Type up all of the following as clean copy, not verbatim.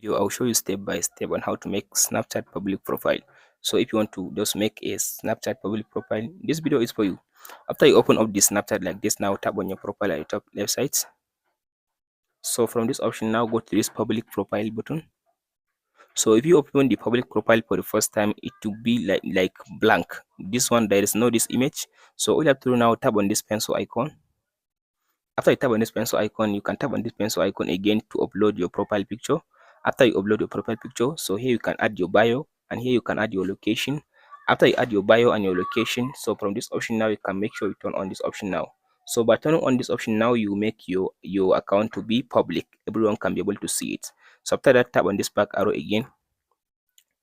Video, I'll show you step by step on how to make Snapchat public profile. So if you want to just make a Snapchat public profile, this video is for you. After you open up the Snapchat like this, now tap on your profile at the top left side. So from this option, now go to this public profile button. So if you open the public profile for the first time, it will be like blank. This one, there is no this image. So all you have to do now, tap on this pencil icon. After you tap on this pencil icon, you can tap on this pencil icon again to upload your profile picture. After you upload your profile picture, so here you can add your bio, and here you can add your location. After you add your bio and your location, so from this option now, you can make sure you turn on this option now. So by turning on this option now, you make your account to be public. Everyone can be able to see it. So after that, tap on this back arrow again.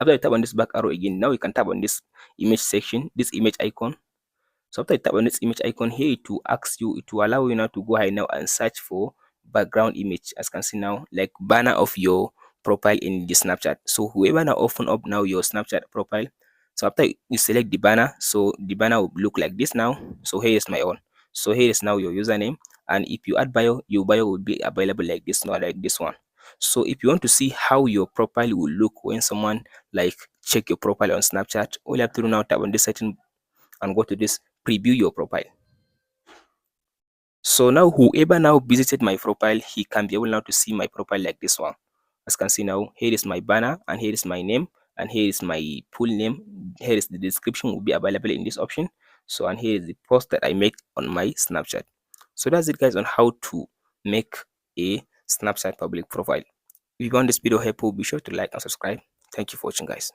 After you tap on this back arrow again, now you can tap on this image section, this image icon. So after you tap on this image icon here, it will ask you, it will allow you now to go ahead now and search for background image, as you can see now, like banner of your profile in the Snapchat. So whoever now open up now your Snapchat profile, so after you select the banner, so the banner will look like this now. So here is my own. So here is now your username, and if you add bio, your bio will be available like this, not like this one. So if you want to see how your profile will look when someone like check your profile on Snapchat, all you have to do now, tap on this setting and go to this preview your profile. So now whoever now visited my profile, he can be able now to see my profile like this one. As you can see now, here is my banner, and here is my name, and here is my full name. Here is the description will be available in this option. So, and here is the post that I make on my Snapchat. So that's it guys on how to make a Snapchat public profile. If you found this video helpful, be sure to like and subscribe. Thank you for watching guys.